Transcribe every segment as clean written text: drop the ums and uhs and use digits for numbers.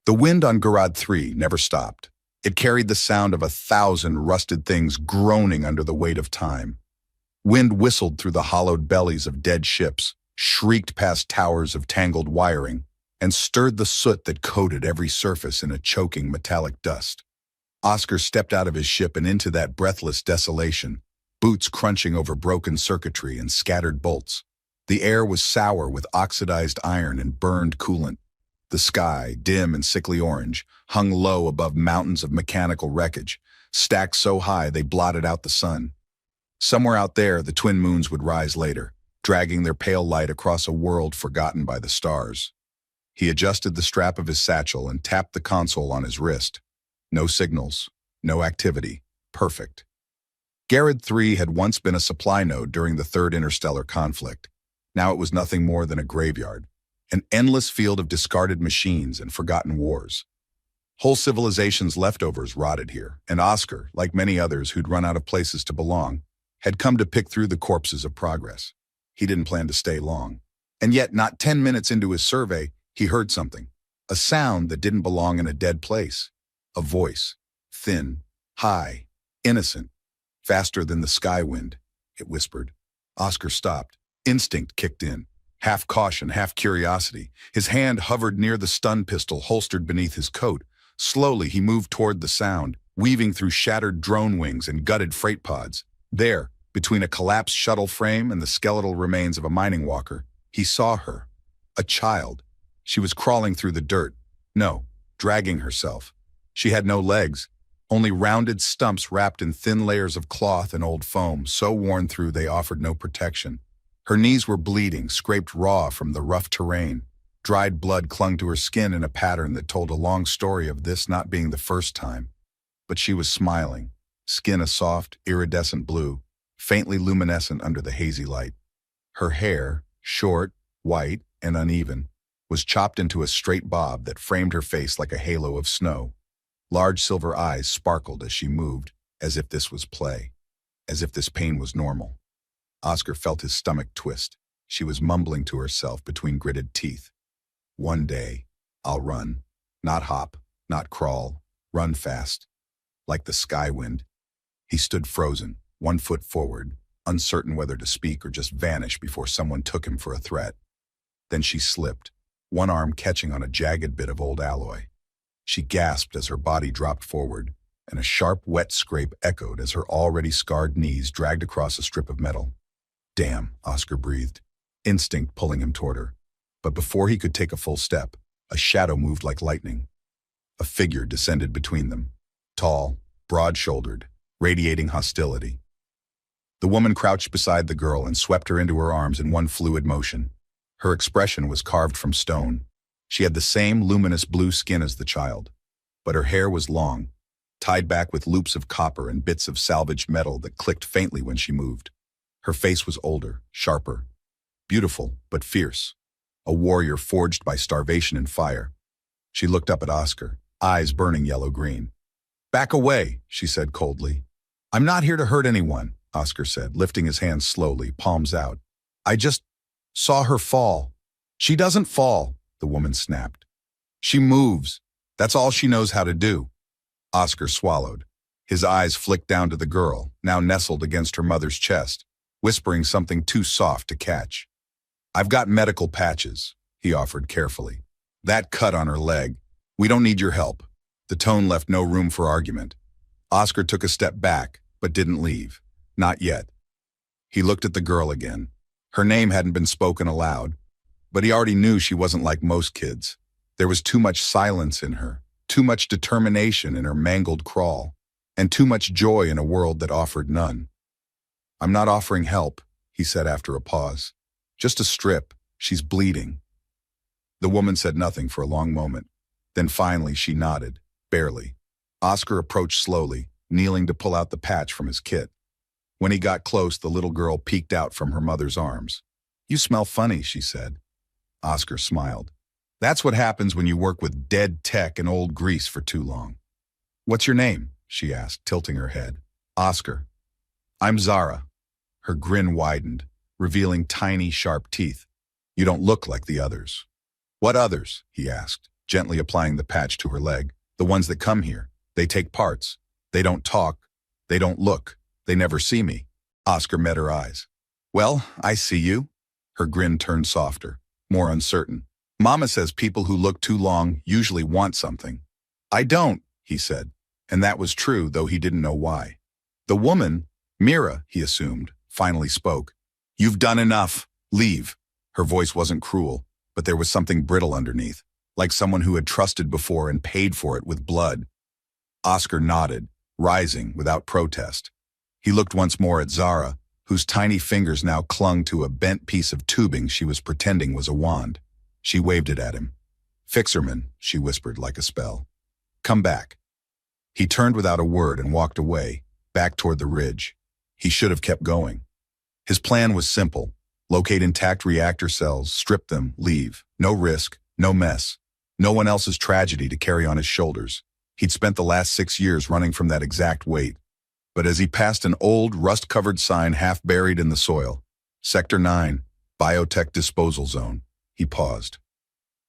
The wind on Garad 3 never stopped. It carried the sound of 1,000 rusted things groaning under the weight of time. Wind whistled through the hollowed bellies of dead ships, shrieked past towers of tangled wiring, and stirred the soot that coated every surface in a choking metallic dust. Oscar stepped out of his ship and into that breathless desolation, boots crunching over broken circuitry and scattered bolts. The air was sour with oxidized iron and burned coolant. The sky, dim and sickly orange, hung low above mountains of mechanical wreckage, stacked so high they blotted out the sun. Somewhere out there, the twin moons would rise later, dragging their pale light across a world forgotten by the stars. He adjusted the strap of his satchel and tapped the console on his wrist. No signals, no activity. Perfect. Garad 3 had once been a supply node during the Third Interstellar Conflict. Now it was nothing more than a graveyard, an endless field of discarded machines and forgotten wars. Whole civilizations' leftovers rotted here, and Oscar, like many others who'd run out of places to belong, had come to pick through the corpses of progress. He didn't plan to stay long. And yet, not 10 minutes into his survey, he heard something. A sound that didn't belong in a dead place. A voice. Thin, high, innocent. Faster than the sky wind, it whispered. Oscar stopped. Instinct kicked in. Half caution, half curiosity. His hand hovered near the stun pistol holstered beneath his coat. Slowly, he moved toward the sound, weaving through shattered drone wings and gutted freight pods. There, between a collapsed shuttle frame and the skeletal remains of a mining walker, he saw her. A child. She was crawling through the dirt. No, dragging herself. She had no legs, only rounded stumps wrapped in thin layers of cloth and old foam, so worn through they offered no protection. Her knees were bleeding, scraped raw from the rough terrain. Dried blood clung to her skin in a pattern that told a long story of this not being the first time. But she was smiling, skin a soft, iridescent blue, faintly luminescent under the hazy light. Her hair, short, white, and uneven, was chopped into a straight bob that framed her face like a halo of snow. Large silver eyes sparkled as she moved, as if this was play, as if this pain was normal. Oscar felt his stomach twist. She was mumbling to herself between gritted teeth. One day, I'll run. Not hop, not crawl, run fast. Like the sky wind. He stood frozen, 1 foot forward, uncertain whether to speak or just vanish before someone took him for a threat. Then she slipped, one arm catching on a jagged bit of old alloy. She gasped as her body dropped forward, and a sharp, wet scrape echoed as her already scarred knees dragged across a strip of metal. Damn, Oscar breathed, instinct pulling him toward her. But before he could take a full step, a shadow moved like lightning. A figure descended between them, tall, broad-shouldered, radiating hostility. The woman crouched beside the girl and swept her into her arms in one fluid motion. Her expression was carved from stone. She had the same luminous blue skin as the child, but her hair was long, tied back with loops of copper and bits of salvaged metal that clicked faintly when she moved. Her face was older, sharper, beautiful but fierce, a warrior forged by starvation and fire. She looked up at Oscar, eyes burning yellow-green. "Back away," she said coldly. "I'm not here to hurt anyone," Oscar said, lifting his hands slowly, palms out. "I just saw her fall." "She doesn't fall," the woman snapped. "She moves. That's all she knows how to do." Oscar swallowed. His eyes flicked down to the girl, now nestled against her mother's chest, whispering something too soft to catch. "I've got medical patches," he offered carefully. "That cut on her leg. We don't need your help." The tone left no room for argument. Oscar took a step back, but didn't leave. Not yet. He looked at the girl again. Her name hadn't been spoken aloud, but he already knew she wasn't like most kids. There was too much silence in her, too much determination in her mangled crawl, and too much joy in a world that offered none. "I'm not offering help," he said after a pause. "Just a strip. She's bleeding." The woman said nothing for a long moment. Then finally she nodded, barely. Oscar approached slowly, kneeling to pull out the patch from his kit. When he got close, the little girl peeked out from her mother's arms. "You smell funny," she said. Oscar smiled. "That's what happens when you work with dead tech and old grease for too long." "What's your name?" she asked, tilting her head. "Oscar." "I'm Zara." Her grin widened, revealing tiny, sharp teeth. "You don't look like the others." "What others?" he asked. gently applying the patch to her leg. "The ones that come here. They take parts. They don't talk. They don't look. They never see me." Oscar met her eyes. "Well, I see you." Her grin turned softer, more uncertain. "Mama says people who look too long usually want something." "I don't," he said, and that was true, though he didn't know why. The woman, Mira, he assumed, finally spoke. "You've done enough. Leave." Her voice wasn't cruel, but there was something brittle underneath, like someone who had trusted before and paid for it with blood. Oscar nodded, rising without protest. He looked once more at Zara, whose tiny fingers now clung to a bent piece of tubing she was pretending was a wand. She waved it at him. "Fixerman," she whispered like a spell. "Come back." He turned without a word and walked away, back toward the ridge. He should have kept going. His plan was simple. Locate intact reactor cells, strip them, leave. No risk, no mess. No one else's tragedy to carry on his shoulders. He'd spent the last 6 years running from that exact weight. But as he passed an old, rust-covered sign half buried in the soil, Sector 9, Biotech Disposal Zone, he paused.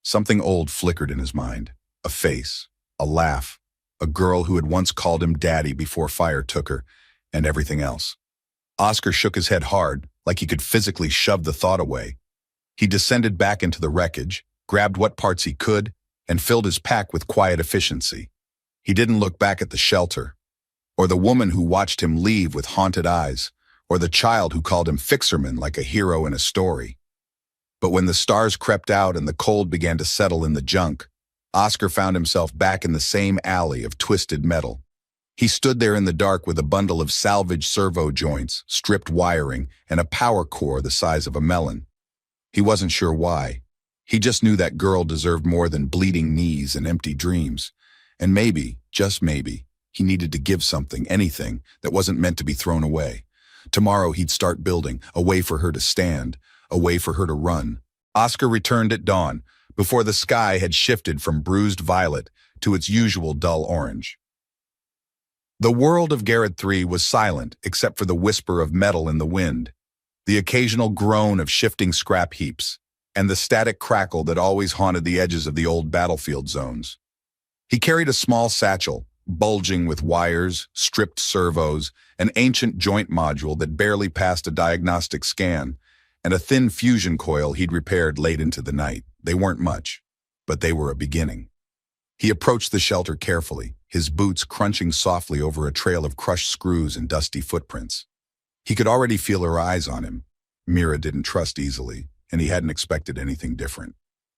Something old flickered in his mind. A face, a laugh, a girl who had once called him daddy before fire took her, and everything else. Oscar shook his head hard, like he could physically shove the thought away. He descended back into the wreckage, grabbed what parts he could, and filled his pack with quiet efficiency. He didn't look back at the shelter, or the woman who watched him leave with haunted eyes, or the child who called him Fixerman like a hero in a story. But when the stars crept out and the cold began to settle in the junk, Oscar found himself back in the same alley of twisted metal. He stood there in the dark with a bundle of salvaged servo joints, stripped wiring, and a power core the size of a melon. He wasn't sure why. He just knew that girl deserved more than bleeding knees and empty dreams. And maybe, just maybe, he needed to give something, anything, that wasn't meant to be thrown away. Tomorrow he'd start building, a way for her to stand, a way for her to run. Oscar returned at dawn, before the sky had shifted from bruised violet to its usual dull orange. The world of Garrett 3 was silent except for the whisper of metal in the wind, the occasional groan of shifting scrap heaps, and the static crackle that always haunted the edges of the old battlefield zones. He carried a small satchel, bulging with wires, stripped servos, an ancient joint module that barely passed a diagnostic scan, and a thin fusion coil he'd repaired late into the night. They weren't much, but they were a beginning. He approached the shelter carefully, his boots crunching softly over a trail of crushed screws and dusty footprints. He could already feel her eyes on him. Mira didn't trust easily, and he hadn't expected anything different.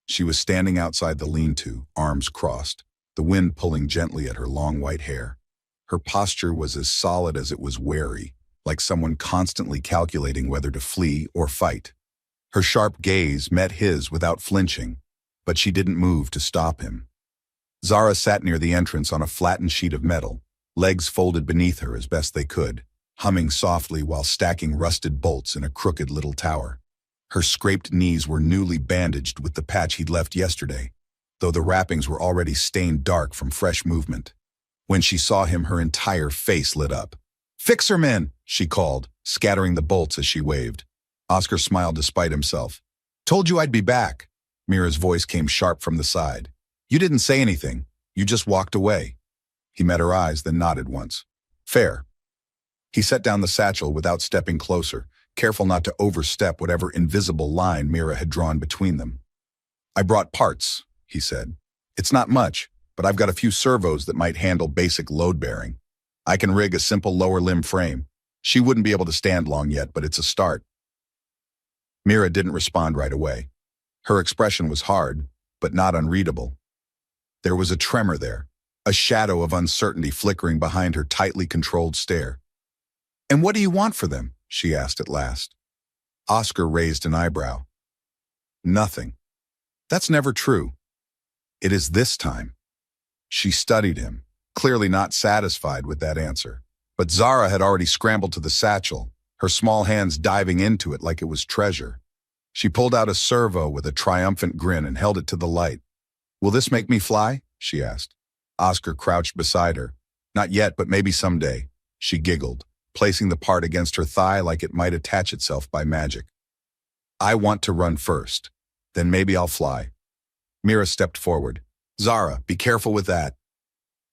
She was standing outside the lean-to, arms crossed, the wind pulling gently at her long white hair. Her posture was as solid as it was wary, like someone constantly calculating whether to flee or fight. Her sharp gaze met his without flinching, but she didn't move to stop him. Zara sat near the entrance on a flattened sheet of metal, legs folded beneath her as best they could, humming softly while stacking rusted bolts in a crooked little tower. Her scraped knees were newly bandaged with the patch he'd left yesterday, though the wrappings were already stained dark from fresh movement. When she saw him, her entire face lit up. "Fixerman!" she called, scattering the bolts as she waved. Oscar smiled despite himself. "Told you I'd be back." Mira's voice came sharp from the side. "You didn't say anything. You just walked away." He met her eyes, then nodded once. "Fair." He set down the satchel without stepping closer, careful not to overstep whatever invisible line Mira had drawn between them. "I brought parts," he said. "It's not much, but I've got a few servos that might handle basic load bearing. I can rig a simple lower limb frame. She wouldn't be able to stand long yet, but it's a start." Mira didn't respond right away. Her expression was hard, but not unreadable. There was a tremor there, a shadow of uncertainty flickering behind her tightly controlled stare. "And what do you want for them?" she asked at last. Oscar raised an eyebrow. "Nothing." "That's never true." "It is this time." She studied him, clearly not satisfied with that answer. But Zara had already scrambled to the satchel, her small hands diving into it like it was treasure. She pulled out a servo with a triumphant grin and held it to the light. "Will this make me fly?" she asked. Oscar crouched beside her. "Not yet, but maybe someday." She giggled, placing the part against her thigh like it might attach itself by magic. "I want to run first. Then maybe I'll fly." Mira stepped forward. Zara, be careful with that.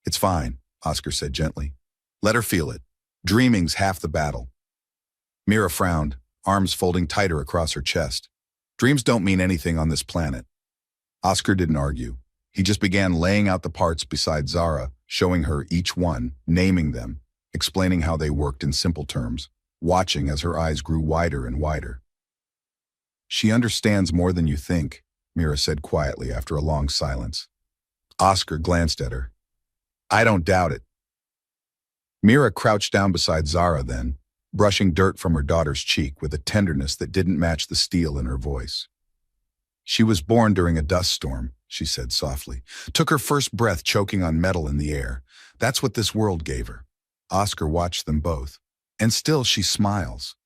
It's fine, Oscar said gently. Let her feel it. Dreaming's half the battle. Mira frowned, arms folding tighter across her chest. Dreams don't mean anything on this planet. Oscar didn't argue. He just began laying out the parts beside Zara, showing her each one, naming them, explaining how they worked in simple terms, watching as her eyes grew wider and wider. She understands more than you think, Mira said quietly after a long silence. Oscar glanced at her. I don't doubt it. Mira crouched down beside Zara then, brushing dirt from her daughter's cheek with a tenderness that didn't match the steel in her voice. She was born during a dust storm, she said softly. Took her first breath choking on metal in the air. That's what this world gave her. Oscar watched them both. And still she smiles.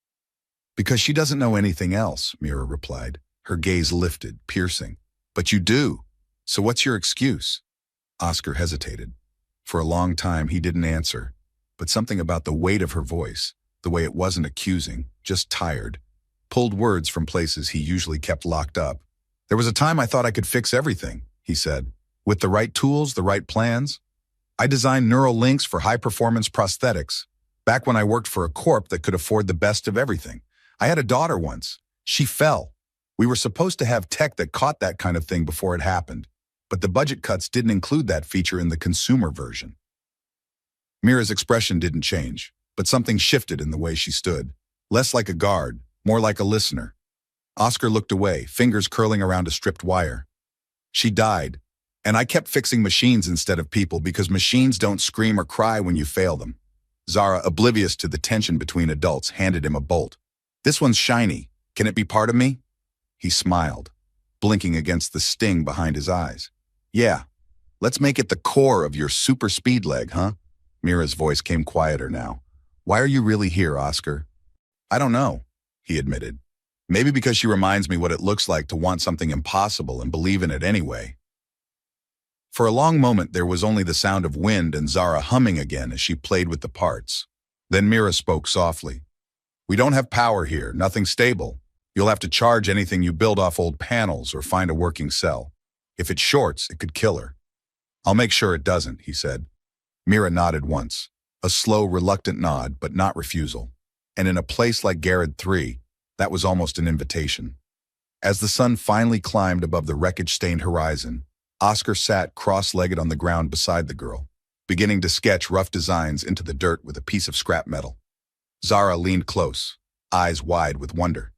Because she doesn't know anything else, Mira replied, her gaze lifted, piercing. But you do. So what's your excuse? Oscar hesitated. For a long time he didn't answer, but something about the weight of her voice, the way it wasn't accusing, just tired, pulled words from places he usually kept locked up. There was a time I thought I could fix everything, he said. With the right tools, the right plans. I designed neural links for high-performance prosthetics, back when I worked for a corp that could afford the best of everything. I had a daughter once. She fell. We were supposed to have tech that caught that kind of thing before it happened, but the budget cuts didn't include that feature in the consumer version. Mira's expression didn't change, but something shifted in the way she stood. Less like a guard, more like a listener. Oscar looked away, fingers curling around a stripped wire. She died, and I kept fixing machines instead of people because machines don't scream or cry when you fail them. Zara, oblivious to the tension between adults, handed him a bolt. This one's shiny. Can it be part of me? He smiled, blinking against the sting behind his eyes. Yeah, let's make it the core of your super speed leg, huh? Mira's voice came quieter now. Why are you really here, Oscar? I don't know, he admitted. Maybe because she reminds me what it looks like to want something impossible and believe in it anyway. For a long moment, there was only the sound of wind and Zara humming again as she played with the parts. Then Mira spoke softly. We don't have power here, nothing stable. You'll have to charge anything you build off old panels or find a working cell. If it shorts, it could kill her. I'll make sure it doesn't, he said. Mira nodded once, a slow, reluctant nod, but not refusal. And in a place like Garrett 3, that was almost an invitation. As the sun finally climbed above the wreckage-stained horizon, Oscar sat cross-legged on the ground beside the girl, beginning to sketch rough designs into the dirt with a piece of scrap metal. Zara leaned close, eyes wide with wonder.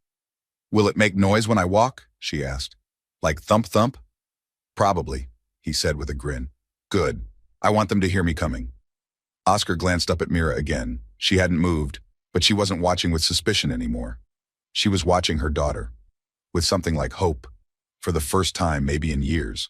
Will it make noise when I walk? She asked. Like thump-thump? Probably, he said with a grin. Good. I want them to hear me coming. Oscar glanced up at Mira again. She hadn't moved, but she wasn't watching with suspicion anymore. She was watching her daughter, with something like hope, for the first time maybe in years.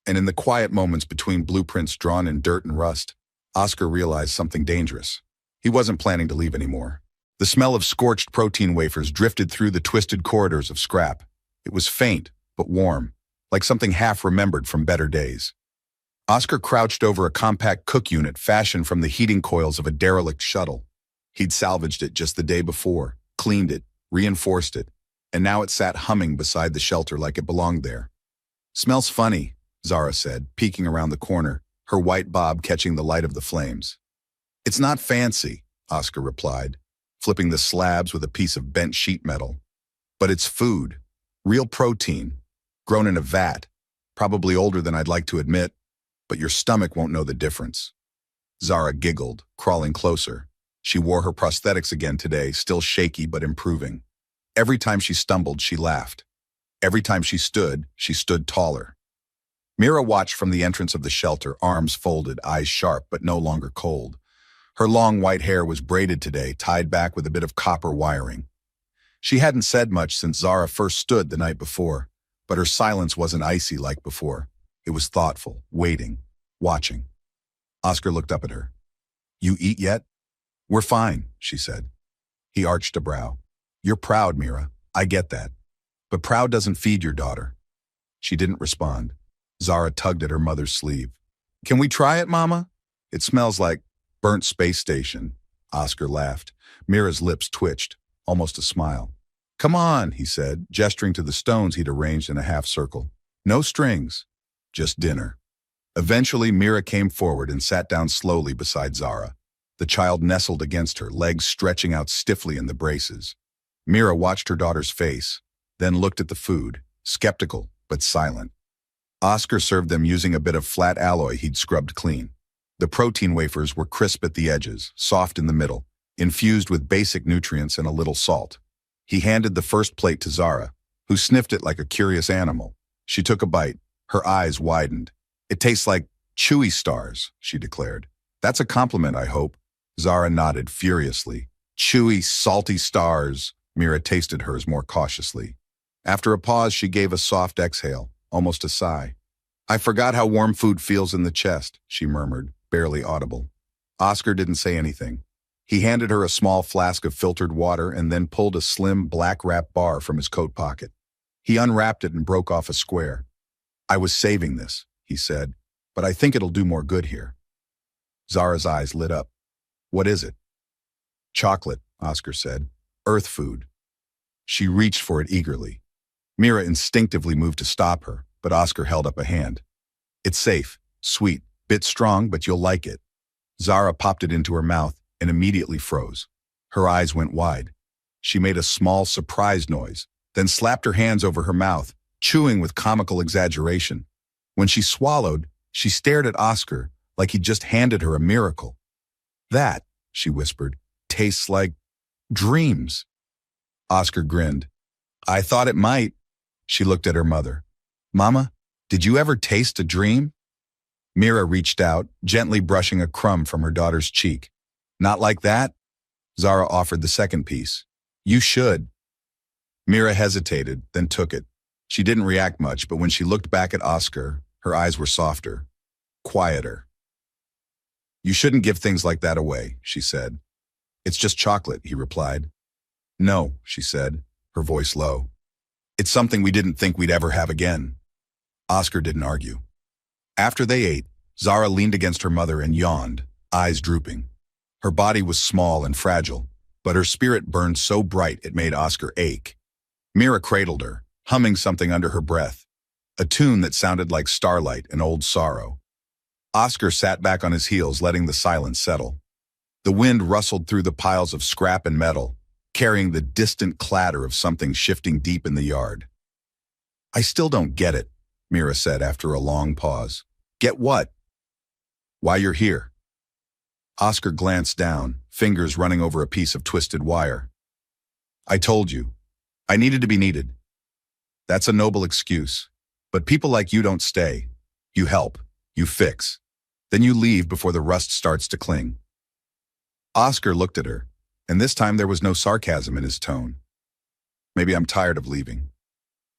And in the quiet moments between blueprints drawn in dirt and rust, Oscar realized something dangerous. He wasn't planning to leave anymore. The smell of scorched protein wafers drifted through the twisted corridors of scrap. It was faint, but warm, like something half-remembered from better days. Oscar crouched over a compact cook unit fashioned from the heating coils of a derelict shuttle. He'd salvaged it just the day before, cleaned it, reinforced it, and now it sat humming beside the shelter like it belonged there. Smells funny, Zara said, peeking around the corner, her white bob catching the light of the flames. It's not fancy, Oscar replied, flipping the slabs with a piece of bent sheet metal. But it's food, real protein, grown in a vat, probably older than I'd like to admit, but your stomach won't know the difference. Zara giggled, crawling closer. She wore her prosthetics again today, still shaky but improving. Every time she stumbled, she laughed. Every time she stood taller. Mira watched from the entrance of the shelter, arms folded, eyes sharp but no longer cold. Her long white hair was braided today, tied back with a bit of copper wiring. She hadn't said much since Zara first stood the night before, but her silence wasn't icy like before. It was thoughtful, waiting, watching. Oscar looked up at her. You eat yet? We're fine, she said. He arched a brow. You're proud, Mira. I get that. But proud doesn't feed your daughter. She didn't respond. Zara tugged at her mother's sleeve. Can we try it, Mama? It smells like burnt space station. Oscar laughed. Mira's lips twitched, almost a smile. Come on, he said, gesturing to the stones he'd arranged in a half circle. No strings, just dinner. Eventually, Mira came forward and sat down slowly beside Zara. The child nestled against her, legs stretching out stiffly in the braces. Mira watched her daughter's face, then looked at the food, skeptical but silent. Oscar served them using a bit of flat alloy he'd scrubbed clean. The protein wafers were crisp at the edges, soft in the middle, infused with basic nutrients and a little salt. He handed the first plate to Zara, who sniffed it like a curious animal. She took a bite. Her eyes widened. "It tastes like chewy stars," she declared. "That's a compliment, I hope." Zara nodded furiously. "Chewy, salty stars." Mira tasted hers more cautiously. After a pause, she gave a soft exhale, almost a sigh. "I forgot how warm food feels in the chest," she murmured, barely audible. Oscar didn't say anything. He handed her a small flask of filtered water and then pulled a slim black wrap bar from his coat pocket. He unwrapped it and broke off a square. "I was saving this," he said, "but I think it'll do more good here." Zara's eyes lit up. "What is it?" "Chocolate," Oscar said. "Earth food." She reached for it eagerly. Mira instinctively moved to stop her, but Oscar held up a hand. "It's safe, sweet, bit strong, but you'll like it." Zara popped it into her mouth and immediately froze. Her eyes went wide. She made a small, surprised noise, then slapped her hands over her mouth, chewing with comical exaggeration. When she swallowed, she stared at Oscar like he'd just handed her a miracle. "That," she whispered, "tastes like dreams." Oscar grinned. "I thought it might." She looked at her mother. "Mama, did you ever taste a dream?" Mira reached out, gently brushing a crumb from her daughter's cheek. "Not like that?" Zara offered the second piece. "You should." Mira hesitated, then took it. She didn't react much, but when she looked back at Oscar, her eyes were softer, quieter. "You shouldn't give things like that away," she said. "It's just chocolate," he replied. "No," she said, her voice low. "It's something we didn't think we'd ever have again." Oscar didn't argue. After they ate, Zara leaned against her mother and yawned, eyes drooping. Her body was small and fragile, but her spirit burned so bright it made Oscar ache. Mira cradled her, humming something under her breath, a tune that sounded like starlight and old sorrow. Oscar sat back on his heels, letting the silence settle. The wind rustled through the piles of scrap and metal, carrying the distant clatter of something shifting deep in the yard. "I still don't get it," Mira said after a long pause. "Get what?" "Why you're here." Oscar glanced down, fingers running over a piece of twisted wire. "I told you. I needed to be needed." "That's a noble excuse. But people like you don't stay. You help. You fix. Then you leave before the rust starts to cling." Oscar looked at her, and this time there was no sarcasm in his tone. "Maybe I'm tired of leaving."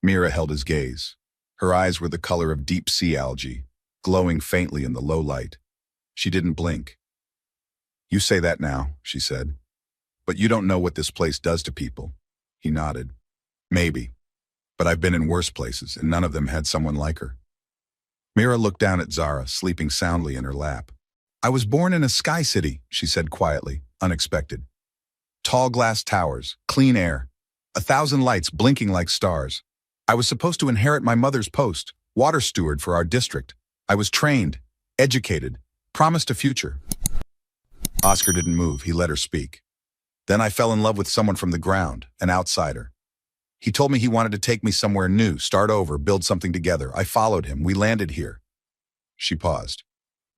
Mira held his gaze. Her eyes were the color of deep sea algae, glowing faintly in the low light. She didn't blink. "You say that now," she said. "But you don't know what this place does to people." He nodded. "Maybe. But I've been in worse places, and none of them had someone like her." Mira looked down at Zara, sleeping soundly in her lap. "I was born in a sky city," she said quietly, unexpected. "Tall glass towers, clean air, 1,000 lights blinking like stars. I was supposed to inherit my mother's post, water steward for our district. I was trained, educated, promised a future." Oscar didn't move. He let her speak. "Then I fell in love with someone from the ground, an outsider. He told me he wanted to take me somewhere new, start over, build something together. I followed him. We landed here." She paused.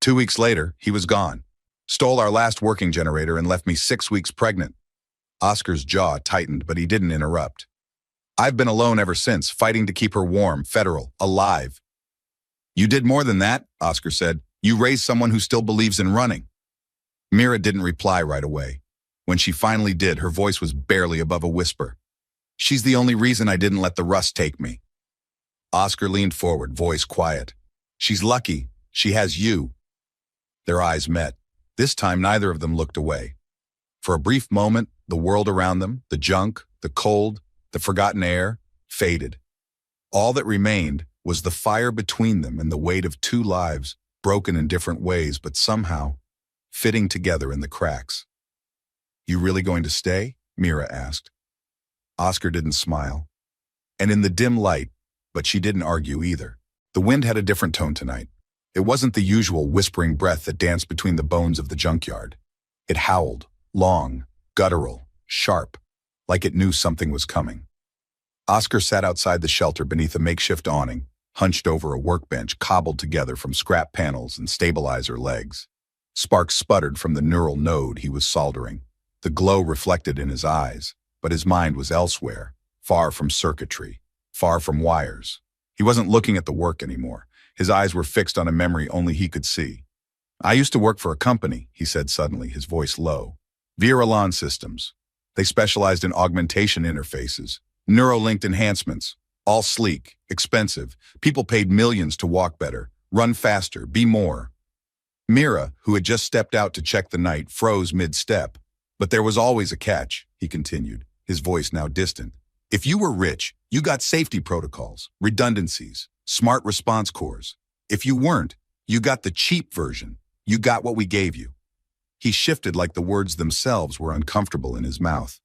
2 weeks later, he was gone. Stole our last working generator and left me 6 weeks pregnant. Oscar's jaw tightened, but he didn't interrupt. "I've been alone ever since, fighting to keep her warm, federal, alive." "You did more than that," Oscar said. "You raised someone who still believes in running." Mira didn't reply right away. When she finally did, her voice was barely above a whisper. "She's the only reason I didn't let the rust take me." Oscar leaned forward, voice quiet. "She's lucky. She has you." Their eyes met. This time, neither of them looked away. For a brief moment, the world around them, the junk, the cold, the forgotten air, faded. All that remained was the fire between them and the weight of two lives, broken in different ways, but somehow fitting together in the cracks. "You really going to stay?" Mira asked. Oscar didn't smile. And in the dim light, but she didn't argue either. The wind had a different tone tonight. It wasn't the usual whispering breath that danced between the bones of the junkyard. It howled, long, guttural, sharp, like it knew something was coming. Oscar sat outside the shelter beneath a makeshift awning, hunched over a workbench cobbled together from scrap panels and stabilizer legs. Sparks sputtered from the neural node he was soldering. The glow reflected in his eyes, but his mind was elsewhere, far from circuitry, far from wires. He wasn't looking at the work anymore. His eyes were fixed on a memory only he could see. "I used to work for a company," he said suddenly, his voice low. "Viralon Systems. They specialized in augmentation interfaces, neuro-linked enhancements, all sleek, expensive. People paid millions to walk better, run faster, be more." Mira, who had just stepped out to check the night, froze mid-step. "But there was always a catch," he continued, his voice now distant. "If you were rich, you got safety protocols, redundancies, smart response cores. If you weren't, you got the cheap version. You got what we gave you." He shifted like the words themselves were uncomfortable in his mouth.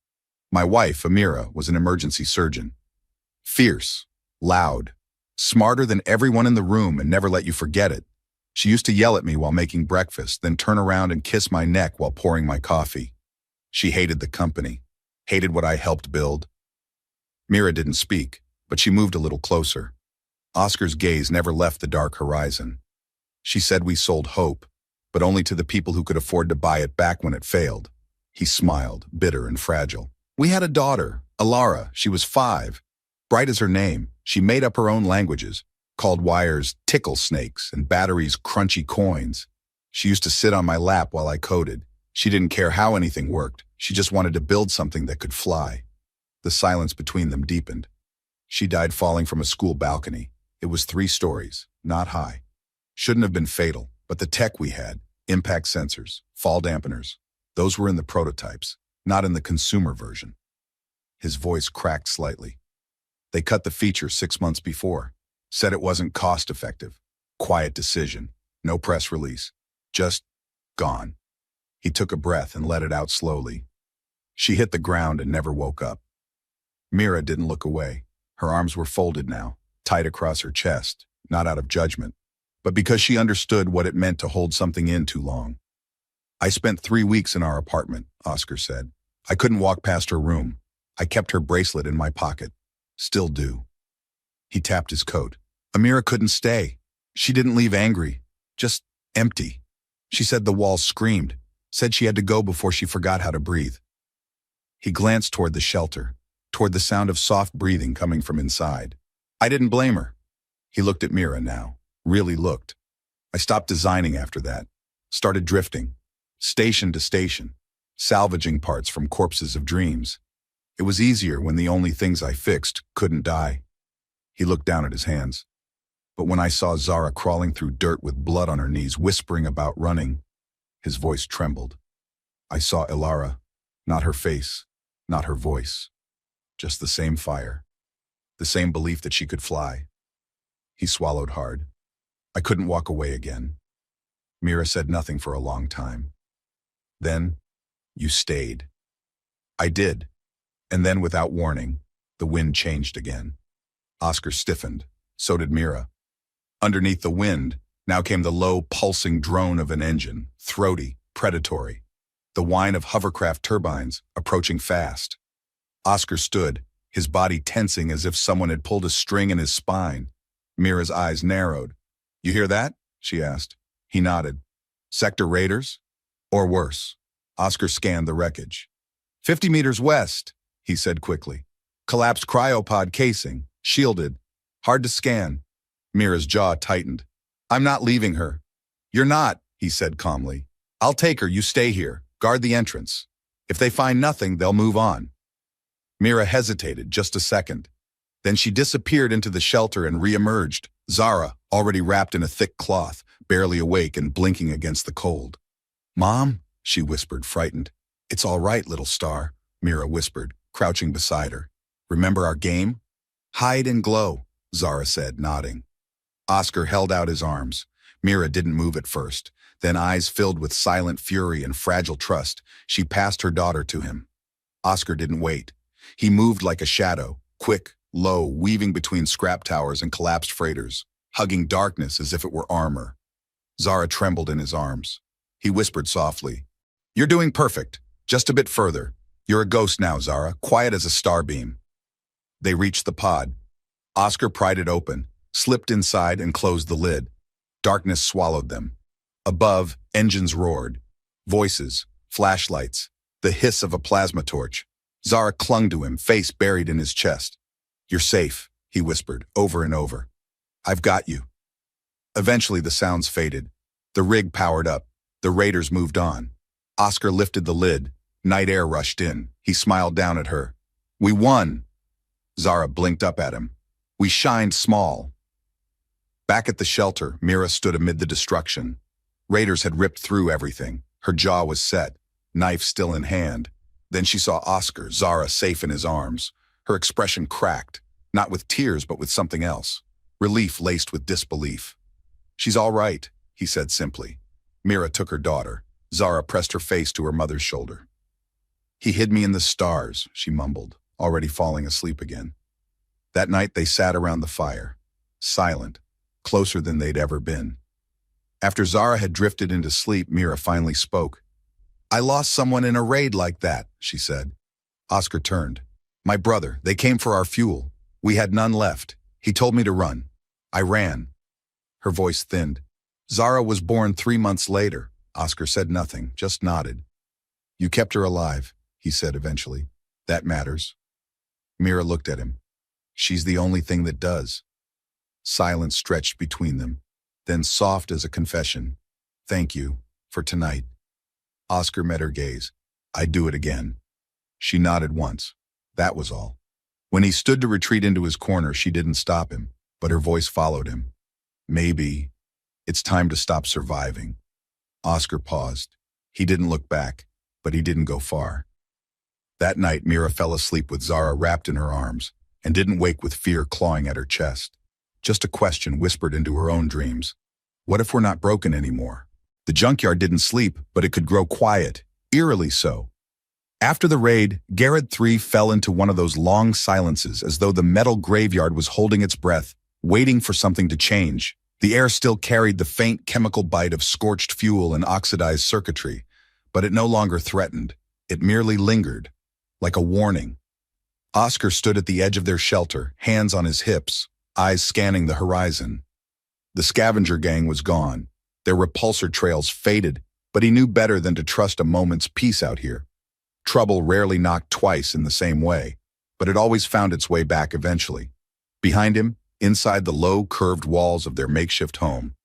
"My wife, Amira, was an emergency surgeon. Fierce, loud, smarter than everyone in the room and never let you forget it. She used to yell at me while making breakfast, then turn around and kiss my neck while pouring my coffee. She hated the company, hated what I helped build." Mira didn't speak, but she moved a little closer. Oscar's gaze never left the dark horizon. "She said we sold hope, but only to the people who could afford to buy it back when it failed." He smiled, bitter and fragile. "We had a daughter, Alara. She was 5. Bright as her name, she made up her own languages, called wires tickle snakes and batteries crunchy coins. She used to sit on my lap while I coded. She didn't care how anything worked. She just wanted to build something that could fly." The silence between them deepened. "She died falling from a school balcony. It was 3 stories, not high. Shouldn't have been fatal, but the tech we had, impact sensors, fall dampeners, those were in the prototypes, not in the consumer version." His voice cracked slightly. "They cut the feature 6 months before. Said it wasn't cost-effective. Quiet decision. No press release. Just gone." He took a breath and let it out slowly. She hit the ground and never woke up. Mira didn't look away. Her arms were folded now, tight across her chest, not out of judgment, but because she understood what it meant to hold something in too long. "I spent 3 weeks in our apartment," Oscar said. "I couldn't walk past her room. I kept her bracelet in my pocket. Still do." He tapped his coat. "Amira couldn't stay. She didn't leave angry, just empty. She said the walls screamed, said she had to go before she forgot how to breathe." He glanced toward the shelter, toward the sound of soft breathing coming from inside. "I didn't blame her." He looked at Mira now, really looked. "I stopped designing after that, started drifting, station to station, salvaging parts from corpses of dreams. It was easier when the only things I fixed couldn't die." He looked down at his hands. "But when I saw Zara crawling through dirt with blood on her knees, whispering about running," his voice trembled. "I saw Ilara, not her face, not her voice, just the same fire, the same belief that she could fly." He swallowed hard. "I couldn't walk away again." Mira said nothing for a long time. "Then, you stayed." "I did." And then, without warning, the wind changed again. Oscar stiffened. So did Mira. Underneath the wind, now came the low, pulsing drone of an engine, throaty, predatory. The whine of hovercraft turbines, approaching fast. Oscar stood, his body tensing as if someone had pulled a string in his spine. Mira's eyes narrowed. "You hear that?" she asked. He nodded. "Sector raiders? Or worse?" Oscar scanned the wreckage. 50 meters west," he said quickly. "Collapsed cryopod casing, shielded, hard to scan." Mira's jaw tightened. "I'm not leaving her." "You're not," he said calmly. "I'll take her, you stay here, guard the entrance. If they find nothing, they'll move on." Mira hesitated just a second. Then she disappeared into the shelter and re-emerged, Zara, already wrapped in a thick cloth, barely awake and blinking against the cold. "Mom?" she whispered, frightened. "It's all right, little star," Mira whispered, crouching beside her. "Remember our game?" "Hide and glow," Zara said, nodding. Oscar held out his arms. Mira didn't move at first. Then, eyes filled with silent fury and fragile trust, she passed her daughter to him. Oscar didn't wait. He moved like a shadow, quick, low, weaving between scrap towers and collapsed freighters, hugging darkness as if it were armor. Zara trembled in his arms. He whispered softly, "You're doing perfect. Just a bit further. You're a ghost now, Zara, quiet as a starbeam." They reached the pod. Oscar pried it open, slipped inside and closed the lid. Darkness swallowed them. Above, engines roared. Voices, flashlights, the hiss of a plasma torch. Zara clung to him, face buried in his chest. "You're safe," he whispered, over and over. "I've got you." Eventually the sounds faded. The rig powered up. The raiders moved on. Oscar lifted the lid. Night air rushed in. He smiled down at her. "We won." Zara blinked up at him. "We shined small." Back at the shelter, Mira stood amid the destruction. Raiders had ripped through everything. Her jaw was set, knife still in hand. Then she saw Oscar, Zara safe in his arms. Her expression cracked, not with tears but with something else. Relief laced with disbelief. "She's all right," he said simply. Mira took her daughter. Zara pressed her face to her mother's shoulder. "He hid me in the stars," she mumbled, already falling asleep again. That night they sat around the fire, silent, closer than they'd ever been. After Zara had drifted into sleep, Mira finally spoke. "I lost someone in a raid like that," she said. Oscar turned. "My brother. They came for our fuel. We had none left. He told me to run. I ran." Her voice thinned. "Zara was born 3 months later." Oscar said nothing, just nodded. "You kept her alive," he said eventually. "That matters." Mira looked at him. "She's the only thing that does." Silence stretched between them, then soft as a confession. "Thank you, for tonight." Oscar met her gaze. "I'd do it again." She nodded once. That was all. When he stood to retreat into his corner, she didn't stop him, but her voice followed him. "Maybe it's time to stop surviving." Oscar paused. He didn't look back, but he didn't go far. That night, Mira fell asleep with Zara wrapped in her arms and didn't wake with fear clawing at her chest. Just a question whispered into her own dreams. What if we're not broken anymore? The junkyard didn't sleep, but it could grow quiet, eerily so. After the raid, Garrett 3 fell into one of those long silences, as though the metal graveyard was holding its breath, waiting for something to change. The air still carried the faint chemical bite of scorched fuel and oxidized circuitry, but it no longer threatened. It merely lingered, like a warning. Oscar stood at the edge of their shelter, hands on his hips, eyes scanning the horizon. The scavenger gang was gone. Their repulsor trails faded, but he knew better than to trust a moment's peace out here. Trouble rarely knocked twice in the same way, but it always found its way back eventually. Behind him, inside the low, curved walls of their makeshift home,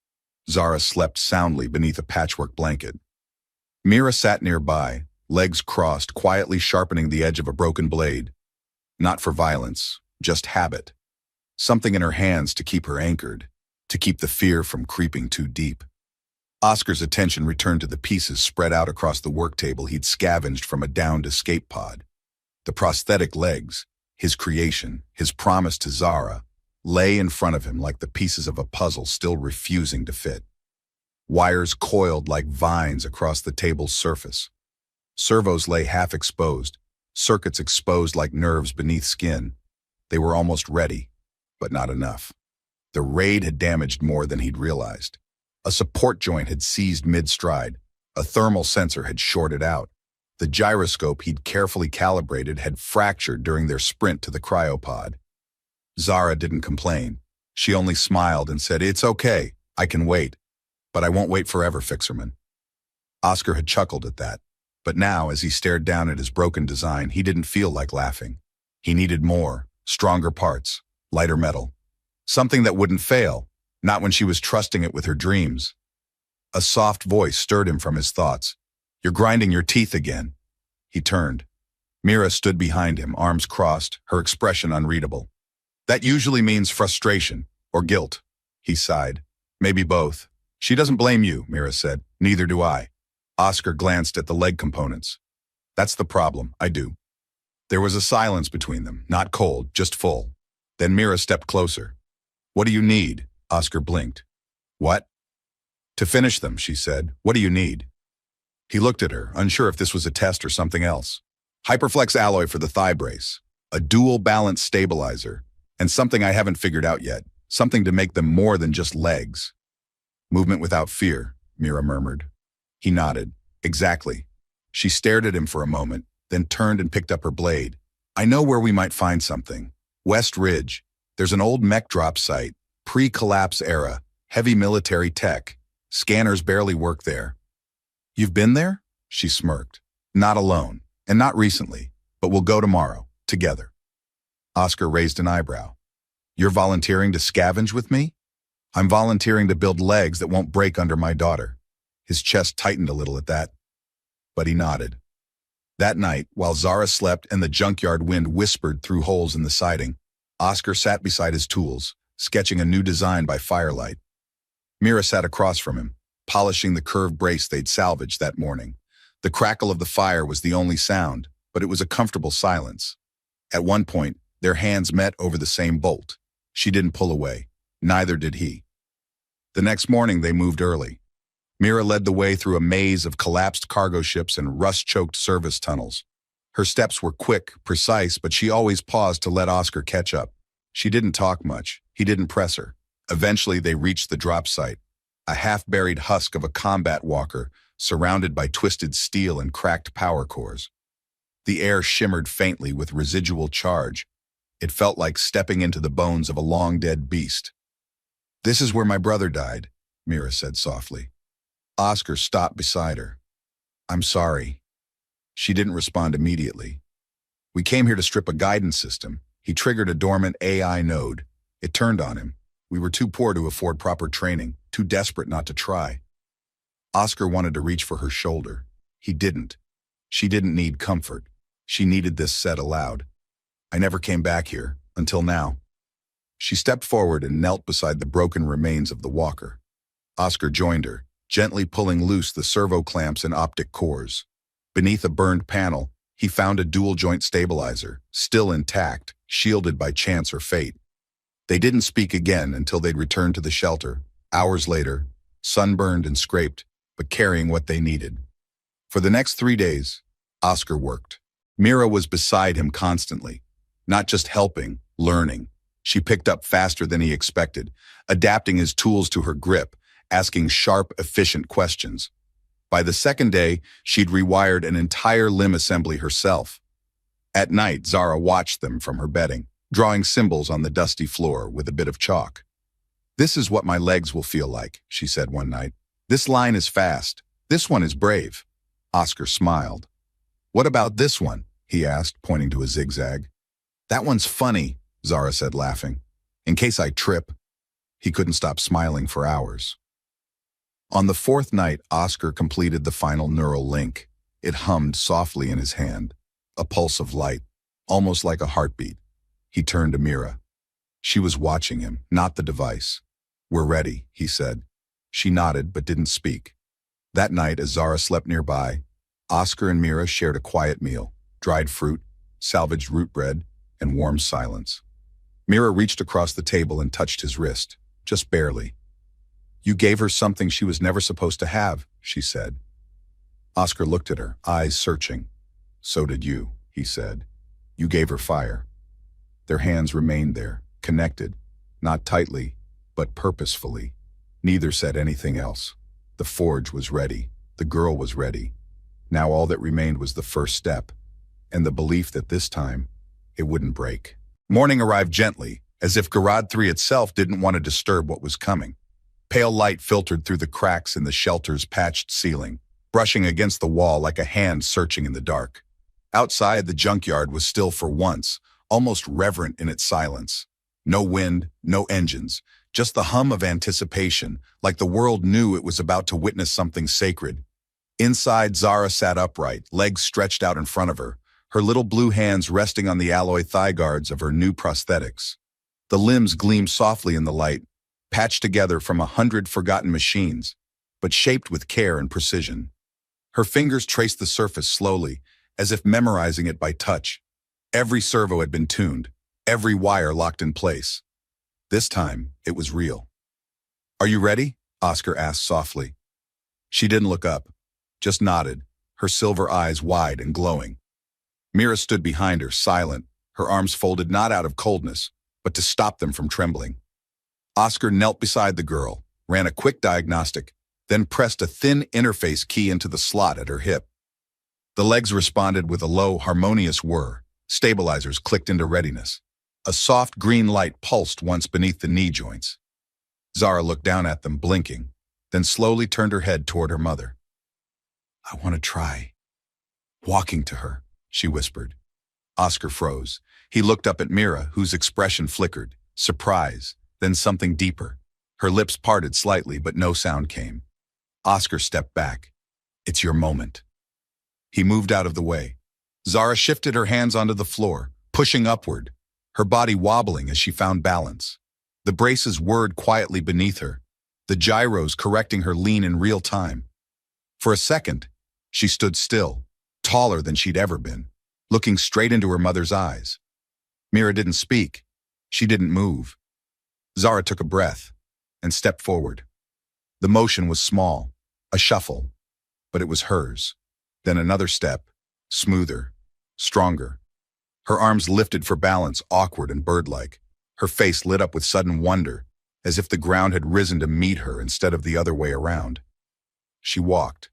Zara slept soundly beneath a patchwork blanket. Mira sat nearby, legs crossed, quietly sharpening the edge of a broken blade. Not for violence, just habit. Something in her hands to keep her anchored, to keep the fear from creeping too deep. Oscar's attention returned to the pieces spread out across the work table he'd scavenged from a downed escape pod. The prosthetic legs, his creation, his promise to Zara, lay in front of him like the pieces of a puzzle still refusing to fit. Wires coiled like vines across the table's surface. Servos lay half exposed, circuits exposed like nerves beneath skin. They were almost ready, but not enough. The raid had damaged more than he'd realized. A support joint had seized mid-stride. A thermal sensor had shorted out. The gyroscope he'd carefully calibrated had fractured during their sprint to the cryopod. Zara didn't complain. She only smiled and said, "It's okay, I can wait. But I won't wait forever, Fixerman." Oscar had chuckled at that. But now, as he stared down at his broken design, he didn't feel like laughing. He needed more, stronger parts, lighter metal. Something that wouldn't fail, not when she was trusting it with her dreams. A soft voice stirred him from his thoughts. "You're grinding your teeth again." He turned. Mira stood behind him, arms crossed, her expression unreadable. "That usually means frustration or guilt," he sighed. "Maybe both." "She doesn't blame you," Mira said. "Neither do I." Oscar glanced at the leg components. "That's the problem, I do." There was a silence between them, not cold, just full. Then Mira stepped closer. "What do you need?" Oscar blinked. "What?" "To finish them," she said. "What do you need?" He looked at her, unsure if this was a test or something else. "Hyperflex alloy for the thigh brace, a dual balance stabilizer, and something I haven't figured out yet, something to make them more than just legs." Movement without fear, Mira murmured. He nodded. Exactly. She stared at him for a moment, then turned and picked up her blade. I know where we might find something. West Ridge. There's an old mech drop site, pre-collapse era, heavy military tech. Scanners barely work there. You've been there? She smirked. Not alone, and not recently, but we'll go tomorrow, together. Oscar raised an eyebrow. You're volunteering to scavenge with me? I'm volunteering to build legs that won't break under my daughter. His chest tightened a little at that, but he nodded. That night, while Zara slept and the junkyard wind whispered through holes in the siding, Oscar sat beside his tools, sketching a new design by firelight. Mira sat across from him, polishing the curved brace they'd salvaged that morning. The crackle of the fire was the only sound, but it was a comfortable silence. At one point, their hands met over the same bolt. She didn't pull away. Neither did he. The next morning, they moved early. Mira led the way through a maze of collapsed cargo ships and rust-choked service tunnels. Her steps were quick, precise, but she always paused to let Oscar catch up. She didn't talk much. He didn't press her. Eventually, they reached the drop site, a half-buried husk of a combat walker surrounded by twisted steel and cracked power cores. The air shimmered faintly with residual charge. It felt like stepping into the bones of a long-dead beast. This is where my brother died, Mira said softly. Oscar stopped beside her. I'm sorry. She didn't respond immediately. We came here to strip a guidance system. He triggered a dormant AI node. It turned on him. We were too poor to afford proper training, too desperate not to try. Oscar wanted to reach for her shoulder. He didn't. She didn't need comfort. She needed this said aloud. I never came back here, until now. She stepped forward and knelt beside the broken remains of the walker. Oscar joined her, gently pulling loose the servo clamps and optic cores. Beneath a burned panel, he found a dual-joint stabilizer, still intact, shielded by chance or fate. They didn't speak again until they'd returned to the shelter, hours later, sunburned and scraped, but carrying what they needed. For the next 3 days, Oscar worked. Mira was beside him constantly, not just helping, learning. She picked up faster than he expected, adapting his tools to her grip, asking sharp, efficient questions. By the second day, she'd rewired an entire limb assembly herself. At night, Zara watched them from her bedding, drawing symbols on the dusty floor with a bit of chalk. This is what my legs will feel like, she said one night. This line is fast. This one is brave. Oscar smiled. What about this one? He asked, pointing to a zigzag. That one's funny, Zara said, laughing. In case I trip. He couldn't stop smiling for hours. On the fourth night, Oscar completed the final neural link. It hummed softly in his hand, a pulse of light, almost like a heartbeat. He turned to Mira. She was watching him, not the device. We're ready, he said. She nodded but didn't speak. That night, as Zara slept nearby, Oscar and Mira shared a quiet meal, dried fruit, salvaged root bread, and warm silence. Mira reached across the table and touched his wrist, just barely. You gave her something she was never supposed to have, she said. Oscar looked at her, eyes searching. So did you, he said. You gave her fire. Their hands remained there, connected, not tightly, but purposefully. Neither said anything else. The forge was ready. The girl was ready. Now all that remained was the first step, and the belief that this time, it wouldn't break. Morning arrived gently, as if Garad 3 itself didn't want to disturb what was coming. Pale light filtered through the cracks in the shelter's patched ceiling, brushing against the wall like a hand searching in the dark. Outside, the junkyard was still for once, almost reverent in its silence. No wind, no engines, just the hum of anticipation, like the world knew it was about to witness something sacred. Inside, Zara sat upright, legs stretched out in front of her, her little blue hands resting on the alloy thigh guards of her new prosthetics. The limbs gleamed softly in the light, patched together from 100 forgotten machines, but shaped with care and precision. Her fingers traced the surface slowly, as if memorizing it by touch. Every servo had been tuned, every wire locked in place. This time, it was real. Are you ready? Oscar asked softly. She didn't look up, just nodded, her silver eyes wide and glowing. Mira stood behind her, silent, her arms folded not out of coldness, but to stop them from trembling. Oscar knelt beside the girl, ran a quick diagnostic, then pressed a thin interface key into the slot at her hip. The legs responded with a low, harmonious whir. Stabilizers clicked into readiness. A soft green light pulsed once beneath the knee joints. Zara looked down at them, blinking, then slowly turned her head toward her mother. "I want to try walking to her," she whispered. Oscar froze. He looked up at Mira, whose expression flickered, surprise, then something deeper. Her lips parted slightly, but no sound came. Oscar stepped back. "It's your moment." He moved out of the way. Zara shifted her hands onto the floor, pushing upward, her body wobbling as she found balance. The braces whirred quietly beneath her, the gyros correcting her lean in real time. For a second, she stood still, taller than she'd ever been, looking straight into her mother's eyes. Mira didn't speak. She didn't move. Zara took a breath and stepped forward. The motion was small, a shuffle, but it was hers. Then another step, smoother, stronger. Her arms lifted for balance, awkward and bird-like. Her face lit up with sudden wonder, as if the ground had risen to meet her instead of the other way around. She walked.